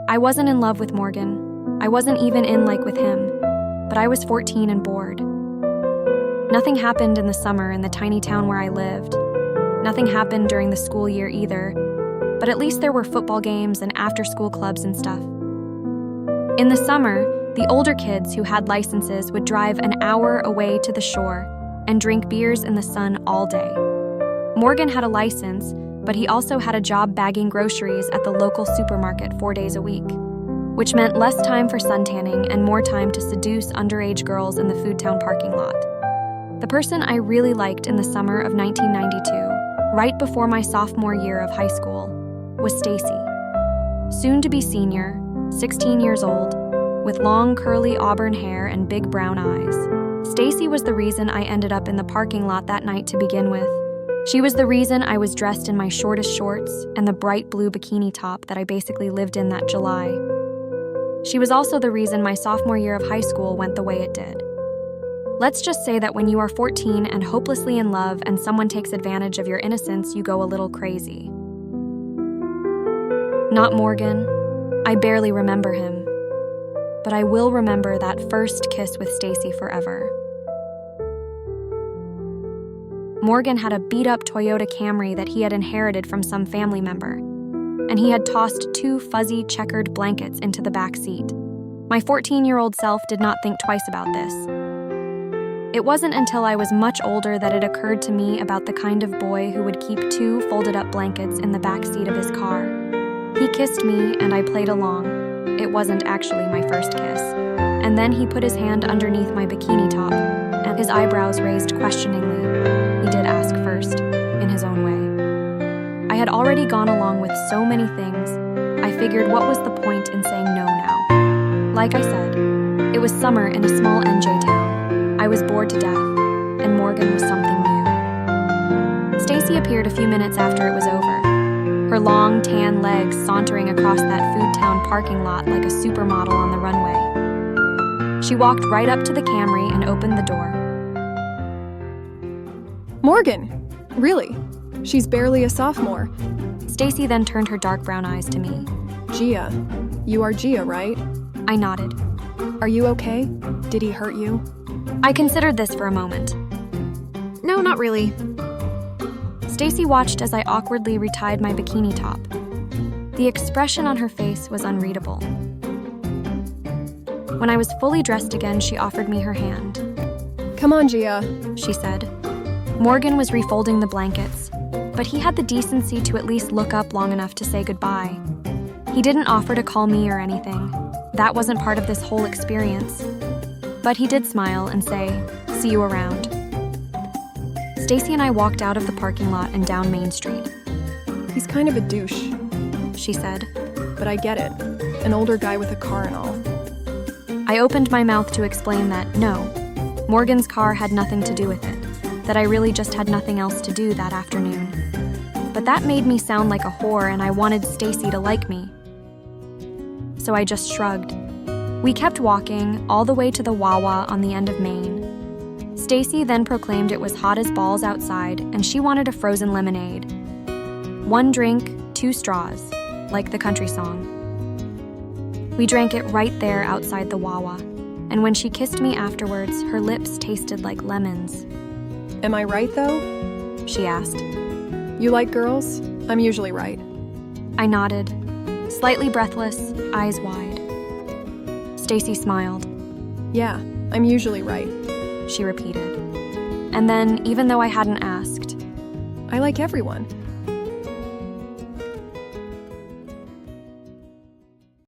I wasn't in love with Morgan. I wasn't even in like with him, but I was 14 and bored. Nothing happened in the summer in the tiny town where I lived. Nothing happened during the school year either, but at least there were football games and after-school clubs and stuff. In the summer, the older kids who had licenses would drive an hour away to the shore and drink beers in the sun all day. Morgan had a license, but he also had a job bagging groceries at the local supermarket 4 days a week, which meant less time for suntanning and more time to seduce underage girls in the Food Town parking lot. The person I really liked in the summer of 1992, right before my sophomore year of high school, was Stacy. Soon to be senior, 16 years old, with long curly auburn hair and big brown eyes. Stacy was the reason I ended up in the parking lot that night to begin with. She was the reason I was dressed in my shortest shorts and the bright blue bikini top that I basically lived in that July. She was also the reason my sophomore year of high school went the way it did. Let's just say that when you are 14 and hopelessly in love and someone takes advantage of your innocence, you go a little crazy. Not Morgan. I barely remember him. But I will remember that first kiss with Stacy forever. Morgan had a beat-up Toyota Camry that he had inherited from some family member, and he had tossed 2 fuzzy, checkered blankets into the back seat. My 14-year-old self did not think twice about this. It wasn't until I was much older that it occurred to me about the kind of boy who would keep 2 folded-up blankets in the back seat of his car. He kissed me, and I played along. It wasn't actually my first kiss. And then he put his hand underneath my bikini top, and his eyebrows raised questioningly. He did ask first, in his own way. I had already gone along with so many things, I figured what was the point in saying no now? Like I said, it was summer in a small NJ town. I was bored to death, and Morgan was something new. Stacy appeared a few minutes after it was over, her long, tan legs sauntering across that Food Town parking lot like a supermodel on the runway. She walked right up to the Camry and opened the door. Morgan! Really? She's barely a sophomore. Stacy then turned her dark brown eyes to me. Gia. You are Gia, right? I nodded. Are you okay? Did he hurt you? I considered this for a moment. No, not really. Stacy watched as I awkwardly retied my bikini top. The expression on her face was unreadable. When I was fully dressed again, she offered me her hand. Come on, Gia, she said. Morgan was refolding the blankets, but he had the decency to at least look up long enough to say goodbye. He didn't offer to call me or anything. That wasn't part of this whole experience. But he did smile and say, "See you around." Stacy and I walked out of the parking lot and down Main Street. He's kind of a douche, she said. But I get it. An older guy with a car and all. I opened my mouth to explain that, no, Morgan's car had nothing to do with it, that I really just had nothing else to do that afternoon. But that made me sound like a whore, and I wanted Stacy to like me. So I just shrugged. We kept walking all the way to the Wawa on the end of Main. Stacy then proclaimed it was hot as balls outside, and she wanted a frozen lemonade. 1 drink, 2 straws, like the country song. We drank it right there outside the Wawa, and when she kissed me afterwards, her lips tasted like lemons. Am I right, though? She asked. You like girls? I'm usually right. I nodded, slightly breathless, eyes wide. Stacy smiled. Yeah, I'm usually right, she repeated. And then, even though I hadn't asked, I like everyone.